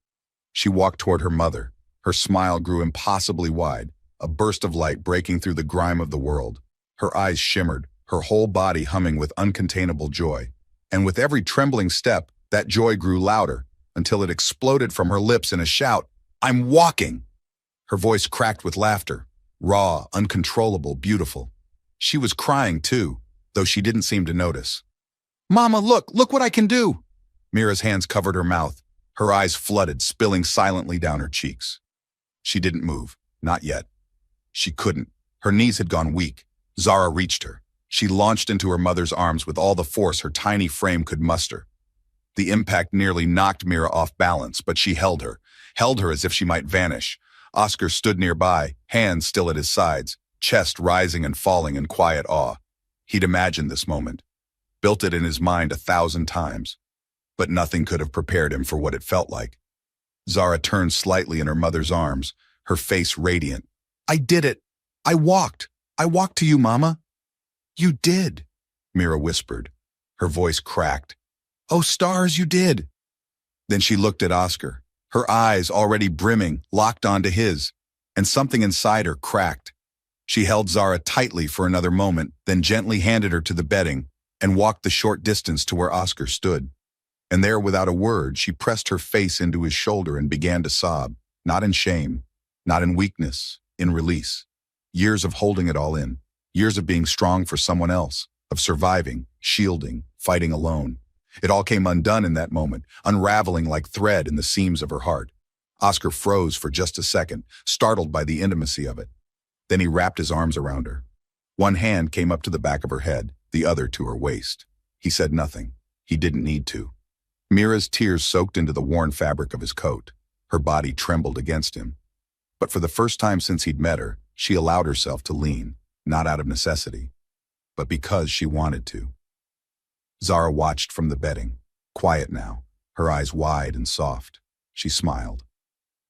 She walked toward her mother. Her smile grew impossibly wide, a burst of light breaking through the grime of the world. Her eyes shimmered, her whole body humming with uncontainable joy. And with every trembling step, that joy grew louder, until it exploded from her lips in a shout, "I'm walking!" Her voice cracked with laughter, raw, uncontrollable, beautiful. She was crying too, though she didn't seem to notice. "Mama, look what I can do!" Mira's hands covered her mouth, her eyes flooded, spilling silently down her cheeks. She didn't move, not yet. She couldn't. Her knees had gone weak. Zara reached her. She launched into her mother's arms with all the force her tiny frame could muster. The impact nearly knocked Mira off balance, but she held her as if she might vanish. Oscar stood nearby, hands still at his sides, chest rising and falling in quiet awe. He'd imagined this moment, built it in his mind 1,000 times, but nothing could have prepared him for what it felt like. Zara turned slightly in her mother's arms, her face radiant. "I did it! I walked to you, Mama." "You did," Mira whispered. Her voice cracked. "Oh, stars, you did." Then she looked at Oscar, her eyes already brimming, locked onto his, and something inside her cracked. She held Zara tightly for another moment, then gently handed her to the bedding and walked the short distance to where Oscar stood. And there, without a word, she pressed her face into his shoulder and began to sob, not in shame, not in weakness, in release. Years of holding it all in, years of being strong for someone else, of surviving, shielding, fighting alone. It all came undone in that moment, unraveling like thread in the seams of her heart. Oscar froze for just a second, startled by the intimacy of it. Then he wrapped his arms around her. One hand came up to the back of her head, the other to her waist. He said nothing. He didn't need to. Mira's tears soaked into the worn fabric of his coat. Her body trembled against him. But for the first time since he'd met her, she allowed herself to lean, not out of necessity, but because she wanted to. Zara watched from the bedding, quiet now, her eyes wide and soft. She smiled.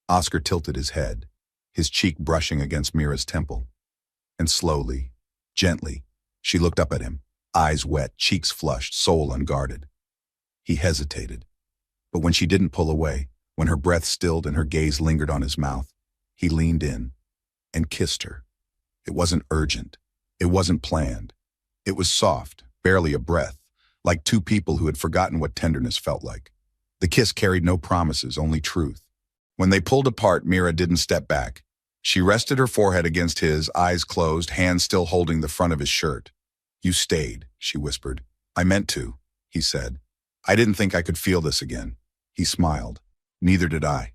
Oscar tilted his head, his cheek brushing against Mira's temple. And slowly, gently, she looked up at him, eyes wet, cheeks flushed, soul unguarded. He hesitated, but when she didn't pull away, when her breath stilled and her gaze lingered on his mouth, he leaned in and kissed her. It wasn't urgent. It wasn't planned. It was soft, barely a breath, like two people who had forgotten what tenderness felt like. The kiss carried no promises, only truth. When they pulled apart, Mira didn't step back. She rested her forehead against his, eyes closed, hands still holding the front of his shirt. "You stayed," she whispered. "I meant to," he said. "I didn't think I could feel this again." He smiled. "Neither did I."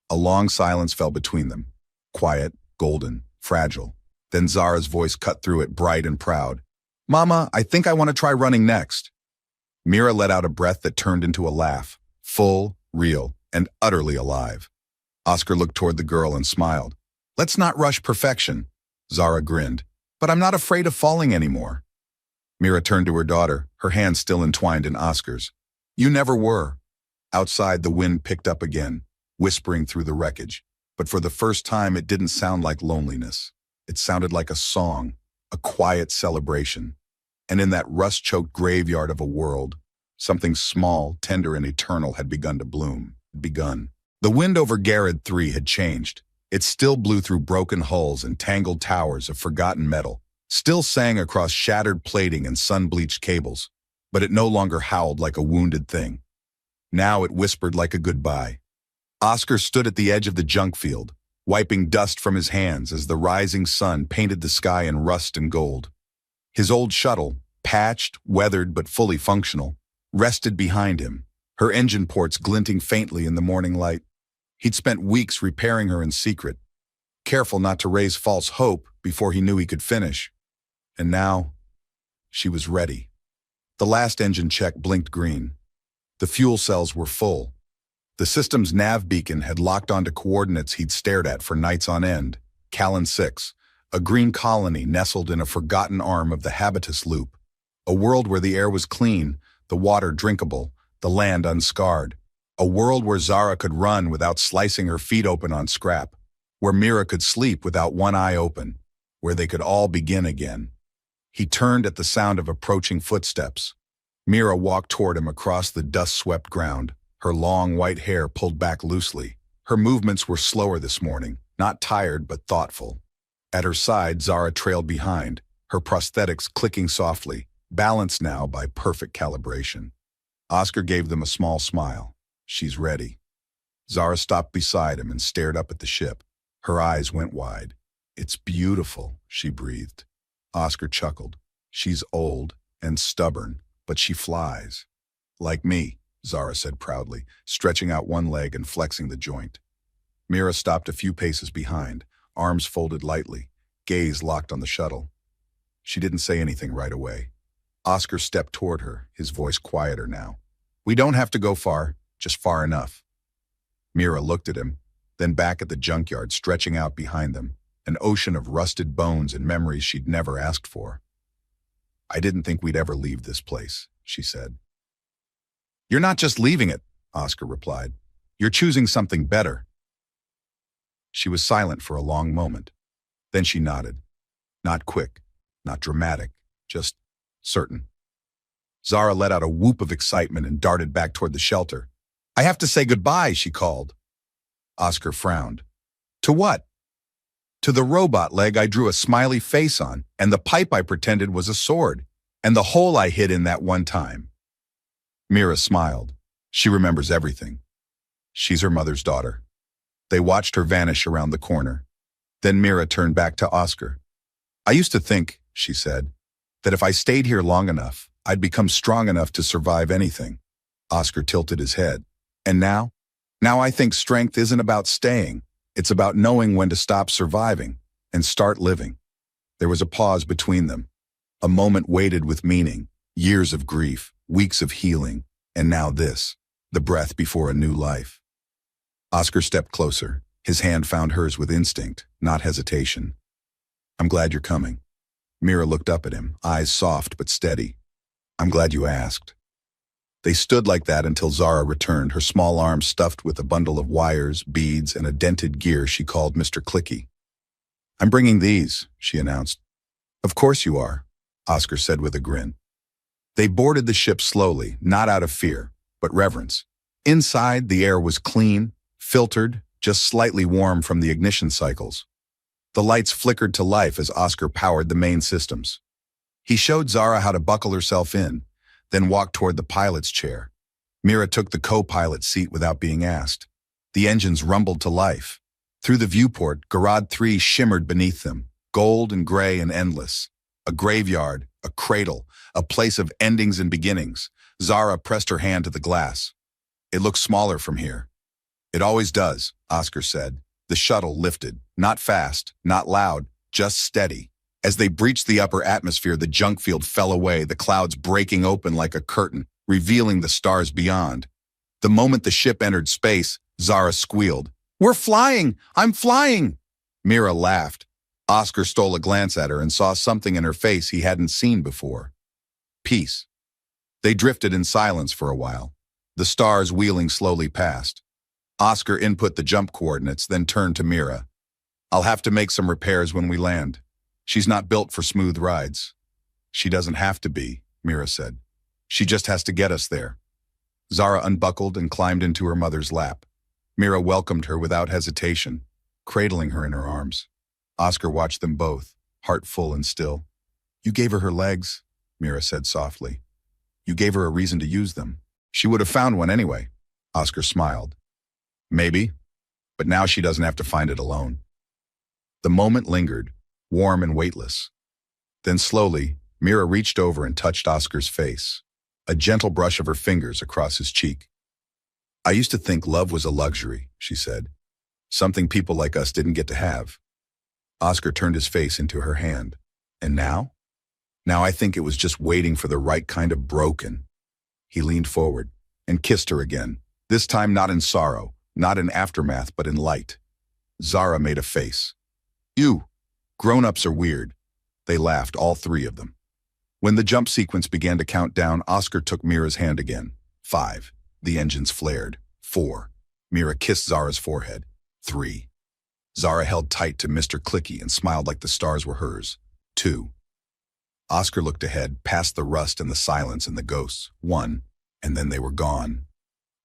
A long silence fell between them, quiet, golden, fragile. Then Zara's voice cut through it, bright and proud. "Mama, I think I want to try running next." Mira let out a breath that turned into a laugh, full, real, and utterly alive. Oscar looked toward the girl and smiled. "Let's not rush perfection." Zara grinned. "But I'm not afraid of falling anymore." Mira turned to her daughter, her hands still entwined in Oscar's. "You never were." Outside, the wind picked up again, whispering through the wreckage. But for the first time, it didn't sound like loneliness. It sounded like a song, a quiet celebration. And in that rust-choked graveyard of a world, Something small, tender, and eternal had begun to bloom. The wind over Garrod 3 had changed. It still blew through broken hulls and tangled towers of forgotten metal, still sang across shattered plating and sun-bleached cables, but it no longer howled like a wounded thing. Now it whispered like a goodbye. Oscar stood at the edge of the junk field, wiping dust from his hands as the rising sun painted the sky in rust and gold. His old shuttle, patched, weathered, but fully functional, rested behind him, her engine ports glinting faintly in the morning light. He'd spent weeks repairing her in secret, careful not to raise false hope before he knew he could finish. And now, she was ready. The last engine check blinked green. The fuel cells were full. The system's nav beacon had locked onto coordinates he'd stared at for nights on end. Callan 6, a green colony nestled in a forgotten arm of the habitus loop. A world where the air was clean, the water drinkable, the land unscarred. A world where Zara could run without slicing her feet open on scrap. Where Mira could sleep without one eye open. Where they could all begin again. He turned at the sound of approaching footsteps. Mira walked toward him across the dust-swept ground, her long white hair pulled back loosely. Her movements were slower this morning, not tired but thoughtful. At her side, Zara trailed behind, her prosthetics clicking softly, balanced now by perfect calibration. Oscar gave them a small smile. She's ready. Zara stopped beside him and stared up at the ship. Her eyes went wide. It's beautiful, she breathed. Oscar chuckled. She's old and stubborn, but she flies. Like me, Zara said proudly, stretching out one leg and flexing the joint. Mira stopped a few paces behind, arms folded lightly, gaze locked on the shuttle. She didn't say anything right away. Oscar stepped toward her, his voice quieter now. We don't have to go far, just far enough. Mira looked at him, then back at the junkyard stretching out behind them, an ocean of rusted bones and memories she'd never asked for. I didn't think we'd ever leave this place, she said. You're not just leaving it, Oscar replied. You're choosing something better. She was silent for a long moment. Then she nodded. Not quick, not dramatic, just certain. Zara let out a whoop of excitement and darted back toward the shelter. I have to say goodbye, she called. Oscar frowned. To what? To the robot leg I drew a smiley face on, and the pipe I pretended was a sword, and the hole I hid in that one time. Mira smiled. She remembers everything. She's her mother's daughter. They watched her vanish around the corner. Then Mira turned back to Oscar. I used to think, she said, that if I stayed here long enough, I'd become strong enough to survive anything. Oscar tilted his head. And now? Now I think strength isn't about staying. It's about knowing when to stop surviving and start living. There was a pause between them. A moment weighted with meaning, years of grief, weeks of healing, and now this, the breath before a new life. Oscar stepped closer. His hand found hers with instinct, not hesitation. I'm glad you're coming. Mira looked up at him, eyes soft but steady. I'm glad you asked. They stood like that until Zara returned, her small arms stuffed with a bundle of wires, beads, and a dented gear she called Mr. Clicky. I'm bringing these, she announced. Of course you are, Oscar said with a grin. They boarded the ship slowly, not out of fear, but reverence. Inside, the air was clean, filtered, just slightly warm from the ignition cycles. The lights flickered to life as Oscar powered the main systems. He showed Zara how to buckle herself in, then walked toward the pilot's chair. Mira took the co-pilot seat without being asked. The engines rumbled to life. Through the viewport, Garrod 3 shimmered beneath them, gold and gray and endless. A graveyard, a cradle, a place of endings and beginnings. Zara pressed her hand to the glass. It looks smaller from here. It always does, Oscar said. The shuttle lifted, not fast, not loud, just steady. As they breached the upper atmosphere, the junk field fell away, the clouds breaking open like a curtain, revealing the stars beyond. The moment the ship entered space, Zara squealed. We're flying! I'm flying! Mira laughed. Oscar stole a glance at her and saw something in her face he hadn't seen before. Peace. They drifted in silence for a while, the stars wheeling slowly past. Oscar input the jump coordinates, then turned to Mira. I'll have to make some repairs when we land. She's not built for smooth rides. She doesn't have to be, Mira said. She just has to get us there. Zara unbuckled and climbed into her mother's lap. Mira welcomed her without hesitation, cradling her in her arms. Oscar watched them both, heart full and still. You gave her legs, Mira said softly. You gave her a reason to use them. She would have found one anyway. Oscar smiled. Maybe, but now she doesn't have to find it alone. The moment lingered, warm and weightless. Then slowly, Mira reached over and touched Oscar's face, a gentle brush of her fingers across his cheek. I used to think love was a luxury, she said, something people like us didn't get to have. Oscar turned his face into her hand. And now? Now I think it was just waiting for the right kind of broken. He leaned forward and kissed her again, this time not in sorrow, not in aftermath, but in light. Zara made a face. You, grown-ups are weird. They laughed, all three of them. When the jump sequence began to count down, Oscar took Mira's hand again. 5. The engines flared. 4. Mira kissed Zara's forehead. 3. Zara held tight to Mr. Clicky and smiled like the stars were hers. 2. Oscar looked ahead, past the rust and the silence and the ghosts. 1. And then they were gone.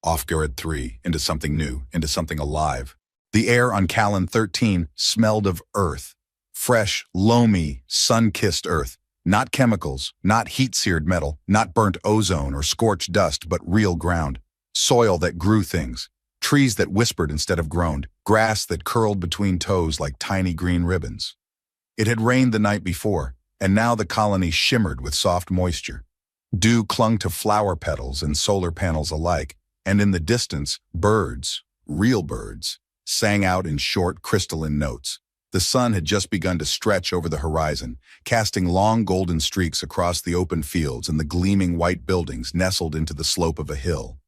Off Garrett 3, into something new, into something alive. The air on Callan 13 smelled of earth. Fresh, loamy, sun-kissed earth. Not chemicals, not heat-seared metal, not burnt ozone or scorched dust, but real ground. Soil that grew things. Trees that whispered instead of groaned. Grass that curled between toes like tiny green ribbons. It had rained the night before, and now the colony shimmered with soft moisture. Dew clung to flower petals and solar panels alike, and in the distance, birds, real birds, sang out in short, crystalline notes. The sun had just begun to stretch over the horizon, casting long golden streaks across the open fields and the gleaming white buildings nestled into the slope of a hill.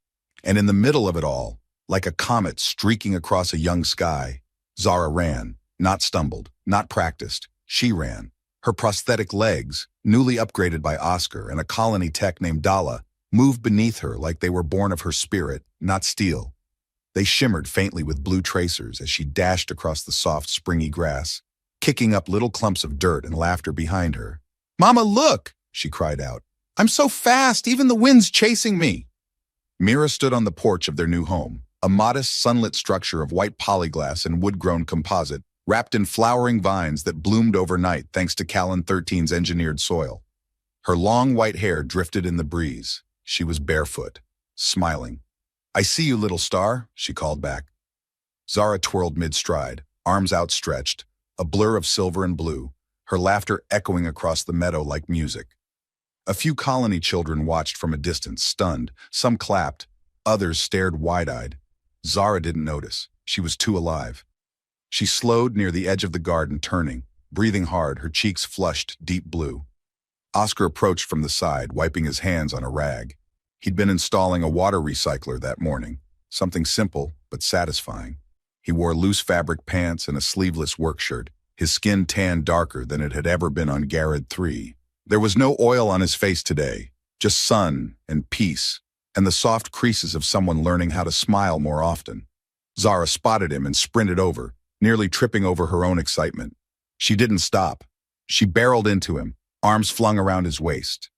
And in the middle of it all, like a comet streaking across a young sky, Zara ran, not stumbled, not practiced. She ran. Her prosthetic legs, newly upgraded by Oscar and a colony tech named Dala, moved beneath her like they were born of her spirit, not steel. They shimmered faintly with blue tracers as she dashed across the soft, springy grass, kicking up little clumps of dirt and laughter behind her. "Mama, look!" she cried out. "I'm so fast, even the wind's chasing me!" Mira stood on the porch of their new home, a modest, sunlit structure of white polyglass and wood-grown composite, wrapped in flowering vines that bloomed overnight thanks to Callan 13's engineered soil. Her long white hair drifted in the breeze. She was barefoot, smiling. "I see you, little star," she called back. Zara twirled mid-stride, arms outstretched, a blur of silver and blue, her laughter echoing across the meadow like music. A few colony children watched from a distance, stunned. Some clapped, others stared wide-eyed. Zara didn't notice. She was too alive. She slowed near the edge of the garden, turning, breathing hard, her cheeks flushed deep blue. Oscar approached from the side, wiping his hands on a rag. He'd been installing a water recycler that morning, something simple but satisfying. He wore loose fabric pants and a sleeveless work shirt, his skin tanned darker than it had ever been on Garrett 3. There was no oil on his face today, just sun and peace, and the soft creases of someone learning how to smile more often. Zara spotted him and sprinted over, nearly tripping over her own excitement. She didn't stop. She barreled into him, arms flung around his waist.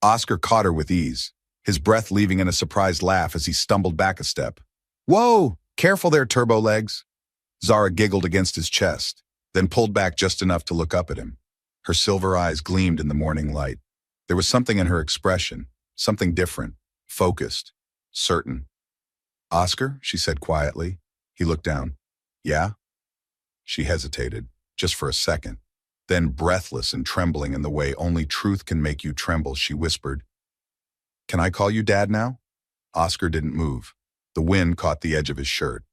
Oscar caught her with ease, his breath leaving in a surprised laugh as he stumbled back a step. "Whoa! Careful there, turbo legs!" Zara giggled against his chest, then pulled back just enough to look up at him. Her silver eyes gleamed in the morning light. There was something in her expression, something different, focused, certain. "Oscar," she said quietly. He looked down. "Yeah?" She hesitated, just for a second. Then, breathless and trembling in the way only truth can make you tremble, she whispered, "Can I call you Dad now?" Oscar didn't move. The wind caught the edge of his shirt.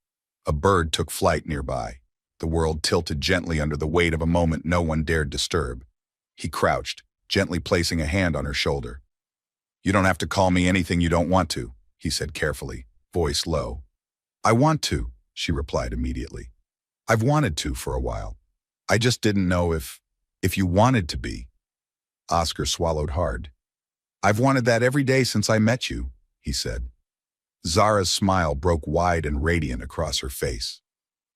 A bird took flight nearby. The world tilted gently under the weight of a moment no one dared disturb. He crouched, gently placing a hand on her shoulder. "You don't have to call me anything you don't want to," he said carefully, voice low. "I want to," she replied immediately. "I've wanted to for a while. I just didn't know if you wanted to be." Oscar swallowed hard. "I've wanted that every day since I met you," he said. Zara's smile broke wide and radiant across her face.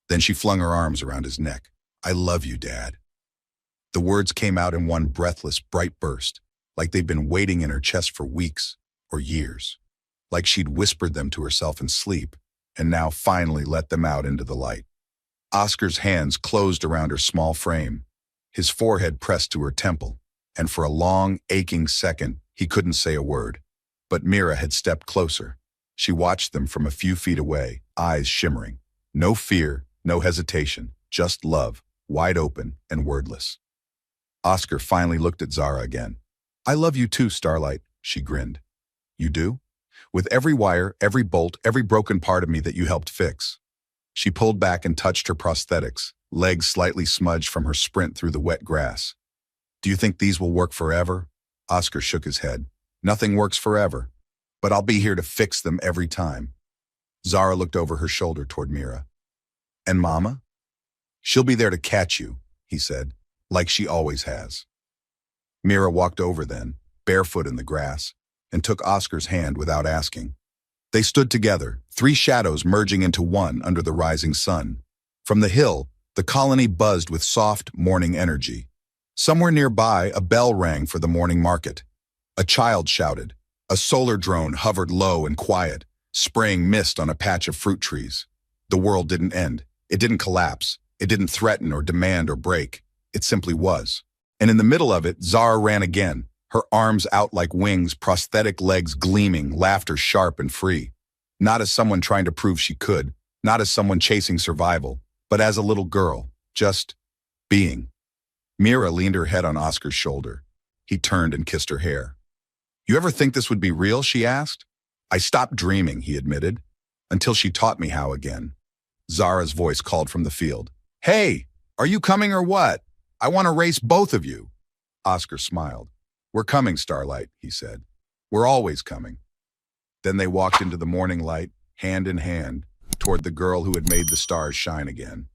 Then she flung her arms around his neck. "I love you, Dad." The words came out in one breathless, bright burst, like they'd been waiting in her chest for weeks, or years. Like she'd whispered them to herself in sleep, and now finally let them out into the light. Oscar's hands closed around her small frame, his forehead pressed to her temple, and for a long, aching second, he couldn't say a word. But Mira had stepped closer. She watched them from a few feet away, eyes shimmering. No fear, no hesitation, just love, wide open and wordless. Oscar finally looked at Zara again. "I love you too, Starlight," she grinned. "You do? With every wire, every bolt, every broken part of me that you helped fix." She pulled back and touched her prosthetics, legs slightly smudged from her sprint through the wet grass. "Do you think these will work forever?" Oscar shook his head. "Nothing works forever, but I'll be here to fix them every time." Zara looked over her shoulder toward Mira. "And Mama?" "She'll be there to catch you," he said, "like she always has." Mira walked over then, barefoot in the grass, and took Oscar's hand without asking. They stood together, three shadows merging into one under the rising sun. From the hill, the colony buzzed with soft, morning energy. Somewhere nearby, a bell rang for the morning market. A child shouted. A solar drone hovered low and quiet, spraying mist on a patch of fruit trees. The world didn't end. It didn't collapse. It didn't threaten or demand or break. It simply was. And in the middle of it, Zara ran again, her arms out like wings, prosthetic legs gleaming, laughter sharp and free. Not as someone trying to prove she could, not as someone chasing survival, but as a little girl, just being. Mira leaned her head on Oscar's shoulder. He turned and kissed her hair. "You ever think this would be real?" she asked. "I stopped dreaming," he admitted, "until she taught me how again." Zara's voice called from the field. "Hey, are you coming or what? I want to race both of you." Oscar smiled. "We're coming, Starlight," he said. "We're always coming." Then they walked into the morning light, hand in hand, toward the girl who had made the stars shine again.